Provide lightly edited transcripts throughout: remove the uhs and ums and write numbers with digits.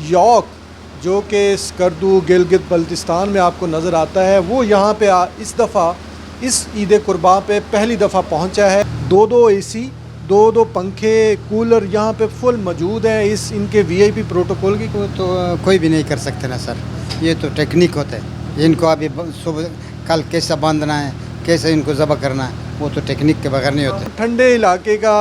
York जो कि स्कर्दू गिलगित बल्तिस्तान में आपको नज़र आता है, वो यहाँ पे इस दफ़ा इस ईद कुर्बान पे पहली दफ़ा पहुँचा है। दो एसी, दो पंखे, कूलर यहाँ पे फुल मौजूद हैं। इस इनके वीआईपी प्रोटोकॉल की तो कोई भी नहीं कर सकते ना सर, ये तो टेक्निक होता है। इनको अभी सुबह कल कैसे बांधना है, कैसे इनको ज़बह करना है, वो तो टेक्निक के बगैर नहीं होते। ठंडे इलाके का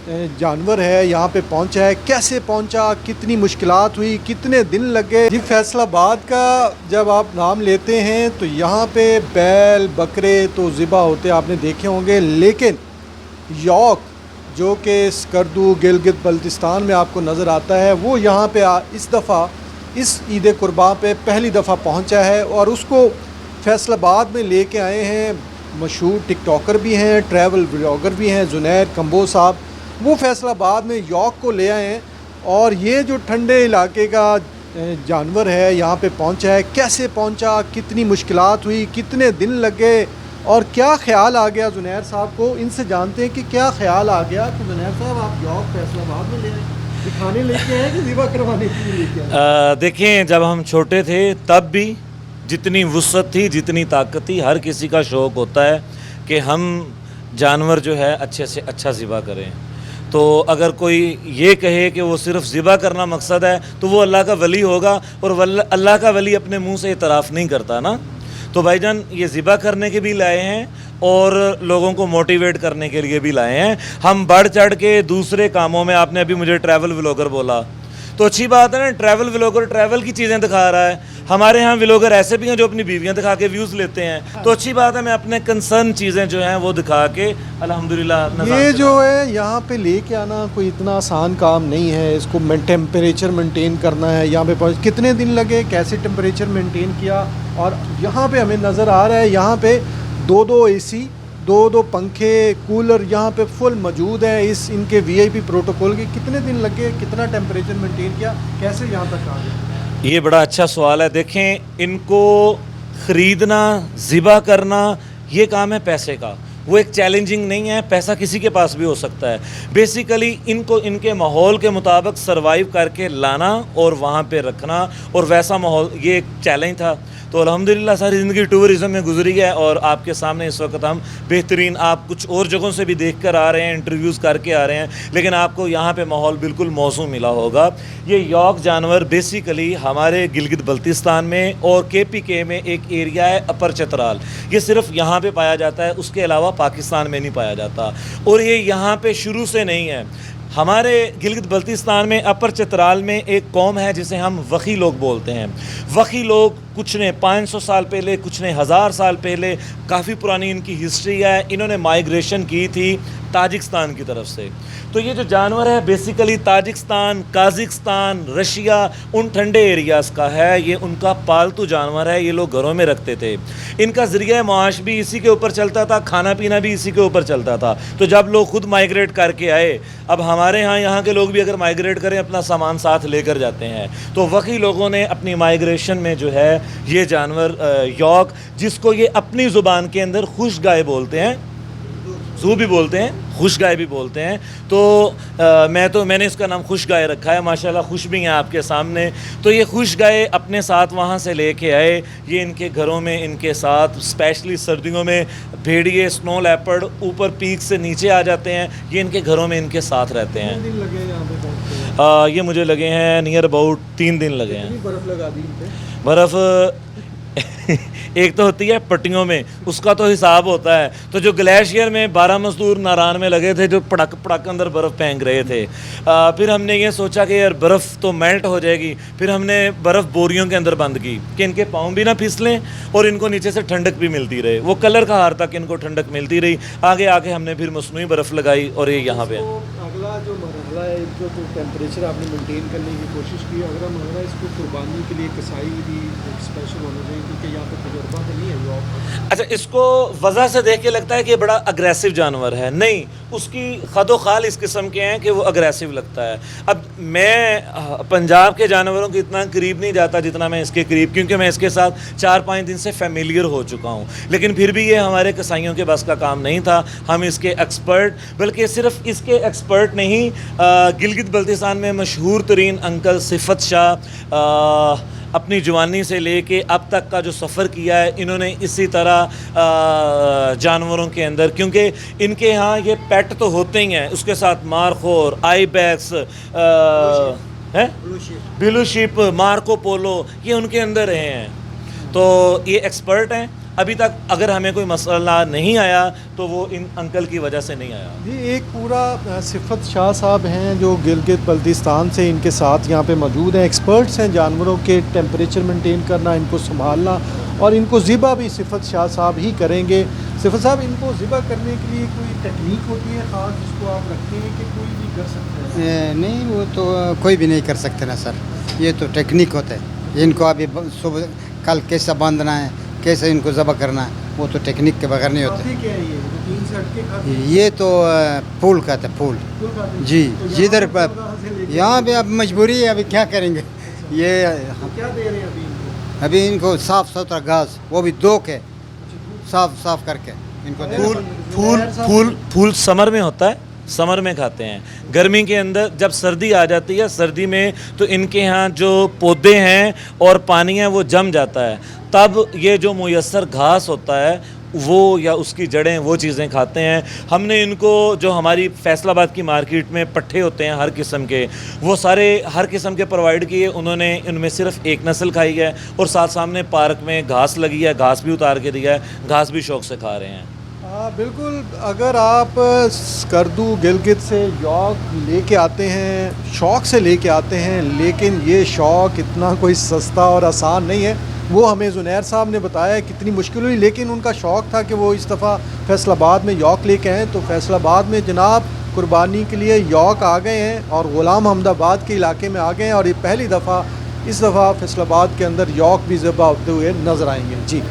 जानवर है, यहाँ पे पहुँचा है, कैसे पहुँचा, कितनी मुश्किलात हुई, कितने दिन लगे। जी फैसलाबाद का जब आप नाम लेते हैं तो यहाँ पे बैल बकरे तो ज़िबा होते आपने देखे होंगे, लेकिन यॉक जो कि स्कर्दू गिलगित बल्तिस्तान में आपको नज़र आता है, वो यहाँ पे इस दफ़ा इस ईद कुर्बान पे पहली दफ़ा पहुँचा है और उसको फैसलाबाद में लेके आए हैं। मशहूर टिकटॉकर भी हैं, ट्रैवल व्लॉगर भी हैं, जुनैद कंबो साहब, वो फैसलाबाद में यॉक को ले आए हैं। और ये जो ठंडे इलाके का जानवर है यहाँ पे पहुँचा है, कैसे पहुँचा, कितनी मुश्किलात हुई, कितने दिन लगे और क्या ख्याल आ गया जुनैद साहब को। इनसे जानते हैं कि क्या ख्याल आ गया कि जुनैद साहब आप यॉक फैसलाबाद में ले आए, दिखाने लेके आए कि ज़िबा करवाने के लिए लेके आए? देखें, जब हम छोटे थे तब भी जितनी वुसअत थी, जितनी ताकत थी, हर किसी का शौक़ होता है कि हम जानवर जो है अच्छे से अच्छा ज़िबा करें। तो अगर कोई ये कहे कि वो सिर्फ़ ज़िबा करना मकसद है तो वो अल्लाह का वली होगा, और अल्लाह का वली अपने मुंह से इतराफ़ नहीं करता ना। तो भाईजान ये ज़िबा करने के भी लाए हैं और लोगों को मोटिवेट करने के लिए भी लाए हैं। हम बढ़ चढ़ के दूसरे कामों में, आपने अभी मुझे ट्रैवल व्लॉगर बोला, तो अच्छी बात है ना, ट्रैवल व्लॉगर ट्रैवल की चीज़ें दिखा रहा है। हमारे यहाँ व्लॉगर ऐसे भी हैं जो अपनी बीवियाँ दिखा के व्यूज़ लेते हैं, तो अच्छी बात है, मैं अपने कंसर्न चीज़ें जो हैं वो दिखा के अल्हम्दुलिल्लाह। ये जो है यहाँ पे लेके आना कोई इतना आसान काम नहीं है। इसको टेम्परेचर मेंटेन करना है। यहाँ पे कितने दिन लगे, कैसे टेम्परेचर मेंटेन किया, और यहाँ पे हमें नज़र आ रहा है यहाँ पे दो एसी, दो पंखे, कूलर यहाँ पे फुल मौजूद है। इस इनके वीआईपी प्रोटोकॉल के कितने दिन लगे, कितना टेम्परेचर मेंटेन किया, कैसे यहाँ तक आ गए? ये बड़ा अच्छा सवाल है। देखें, इनको ख़रीदना, ज़िबा करना, ये काम है पैसे का। वो एक चैलेंजिंग नहीं है, पैसा किसी के पास भी हो सकता है। बेसिकली इनको इनके माहौल के मुताबिक सरवाइव करके लाना और वहाँ पे रखना, और वैसा माहौल, ये एक चैलेंज था। तो अल्हम्दुलिल्लाह सारी ज़िंदगी टूरिज़म में गुजरी है, और आपके सामने इस वक्त हम बेहतरीन, आप कुछ और जगहों से भी देख कर आ रहे हैं, इंटरव्यूज़ करके आ रहे हैं, लेकिन आपको यहाँ पे माहौल बिल्कुल मौसूम मिला होगा। ये यॉक जानवर बेसिकली हमारे गिलगित बल्तिस्तान में और KPK में एक एरिया है अपर चतराल, ये सिर्फ यहाँ पे पाया जाता है, उसके अलावा पाकिस्तान में नहीं पाया जाता। और ये यहाँ पे शुरू से नहीं है। हमारे गिलगित बल्तिस्तान में अपर चतराल में एक कौम है जिसे हम वखी लोग बोलते हैं। वखी लोग कुछ ने 500 साल पहले, कुछ ने 1000 साल पहले, काफ़ी पुरानी इनकी हिस्ट्री है। इन्होंने माइग्रेशन की थी ताजिकिस्तान की तरफ से। तो ये जो जानवर है बेसिकली ताजिकिस्तान, काज़िकिस्तान, रशिया, उन ठंडे एरियाज़ का है। ये उनका पालतू जानवर है, ये लोग घरों में रखते थे। इनका ज़रिया माश भी इसी के ऊपर चलता था, खाना पीना भी इसी के ऊपर चलता था। तो जब लोग खुद माइग्रेट करके आए, अब हमारे यहाँ के लोग भी अगर माइग्रेट करें अपना सामान साथ लेकर जाते हैं। तो वही लोगों ने अपनी माइग्रेशन में जो है ये जानवर यॉक, जिसको ये अपनी ज़ुबान के अंदर खुश गाय बोलते हैं, जू भी बोलते हैं, खुश गाय भी बोलते हैं। तो मैंने इसका नाम खुश गाय रखा है। माशाल्लाह खुश भी हैं आपके सामने। तो ये खुश गाय अपने साथ वहाँ से लेके आए, ये इनके घरों में इनके साथ, स्पेशली सर्दियों में भेड़िए, स्नो लेपर्ड ऊपर पीक से नीचे आ जाते हैं, ये इनके घरों में इनके साथ रहते हैं। कितने दिन लगे यहाँ पे पहुँचते? ये मुझे लगे हैं नियर अबाउट 3 दिन लगे हैं। बर्फ़ लगा दी इन पे? बर्फ़ एक तो होती है पट्टियों में, उसका तो हिसाब होता है। तो जो ग्लेशियर में 12 मजदूर नारान में लगे थे, जो पड़क पड़क अंदर बर्फ़ फेंक रहे थे, फिर हमने ये सोचा कि यार बर्फ़ तो मेल्ट हो जाएगी। फिर हमने बर्फ़ बोरियों के अंदर बंद की कि इनके पाँव भी ना फिसलें और इनको नीचे से ठंडक भी मिलती रहे। वो कलर का हार तक इनको ठंडक मिलती रही। आगे आके हमने फिर मसनूई बर्फ़ लगाई और ये यहाँ पे। अगला जो मरहला है, जो तो टेम्परेचर आपने मेंटेन करने की कोशिश की, अगला मरहला इसको कुर्बानी के लिए कसाई भी स्पेशल होना चाहिए, क्योंकि यहाँ पे तजुर्बा तो नहीं है जो आप। अच्छा, इसको वजह से देख के लगता है कि ये बड़ा अग्रेसिव जानवर है। नहीं, उसकी खदो खाल इस किस्म के हैं कि वो अग्रेसिव लगता है। अब मैं पंजाब के जानवरों के इतना करीब नहीं जाता जितना मैं इसके करीब, क्योंकि मैं इसके साथ 4-5 दिन से फेमिलियर हो चुका हूँ। लेकिन फिर भी ये हमारे कसाईयों के बस का काम नहीं था। हम इसके एक्सपर्ट, बल्कि सिर्फ इसके एक्सपर्ट नहीं, गिलगित बल्तिस्तान में मशहूर तरीन अंकल सिफत शाह अपनी जवानी से लेके अब तक का जो सफ़र किया है इन्होंने इसी तरह जानवरों के अंदर, क्योंकि इनके यहाँ ये पेट तो होते ही हैं, उसके साथ मारखोर, आईबैक्स है, ब्लू शिप, मार्को पोलो, ये उनके अंदर रहे हैं। तो ये एक्सपर्ट हैं। अभी तक अगर हमें कोई मसला नहीं आया तो वो इन अंकल की वजह से नहीं आया। ये एक पूरा सिफत शाह साहब हैं जो गिलगित बल्तिस्तान से इनके साथ यहाँ पे मौजूद हैं, एक्सपर्ट्स हैं जानवरों के टेम्परेचर मेंटेन करना, इनको संभालना, और इनको ज़िबा भी सिफत शाह साहब ही करेंगे। सिफत साहब, इनको ज़िबा करने के लिए कोई टेक्निक होती है ख़ास जिसको आप रखते हैं कि कोई भी कर सकते हैं? नहीं, वो तो कोई भी नहीं कर सकते ना सर, ये तो टेक्निक होता है। इनको अभी सुबह कल कैसा बांधना है, कैसे इनको ज़बह करना है, वो तो टेक्निक के बगैर नहीं होते। क्या है ये रूटीन से हटके खाते हैं? ये तो फूल खाते हैं, फूल फूल खाते हैं? जी। तो जिधर यहाँ से लेके- यहाँ पे अब मजबूरी है, अभी क्या करेंगे। ये तो क्या दे रहे हैं अभी इनको? अभी इनको साफ़ सुथरा घास, वो भी दो के साफ करके इनको दे फूल रहे फूल फूल फूल समर में होता है, समर में खाते हैं। गर्मी के अंदर जब सर्दी आ जाती है, सर्दी में तो इनके यहाँ जो पौधे हैं और पानी है वो जम जाता है, तब ये जो मुयस्सर घास होता है वो या उसकी जड़ें, वो चीज़ें खाते हैं। हमने इनको जो हमारी फैसलाबाद की मार्केट में पट्ठे होते हैं हर किस्म के, वो सारे हर किस्म के प्रोवाइड किए उन्होंने। इनमें सिर्फ एक नस्ल खाई है और साथ सामने पार्क में घास लगी है, घास भी उतार के दिया है, घास भी शौक़ से खा रहे हैं। हाँ बिल्कुल। अगर आप स्कर्दू गिलगित से यॉर्क लेके आते हैं, शौक़ से लेके आते हैं, लेकिन ये शौक़ इतना कोई सस्ता और आसान नहीं है। वो हमें जुनैर साहब ने बताया कितनी मुश्किल हुई, लेकिन उनका शौक़ था कि वो इस दफ़ा फैसलाबाद में यॉर्क लेके आए। तो फैसलाबाद में जनाब कुर्बानी के लिए यॉर्क आ गए हैं और ग़ुलाम अहमदाबाद के इलाके में आ गए हैं, और ये पहली दफ़ा इस दफ़ा फैसलाबाद के अंदर यॉर्क भी ज़िबा होते हुए नज़र आएंगे। जी।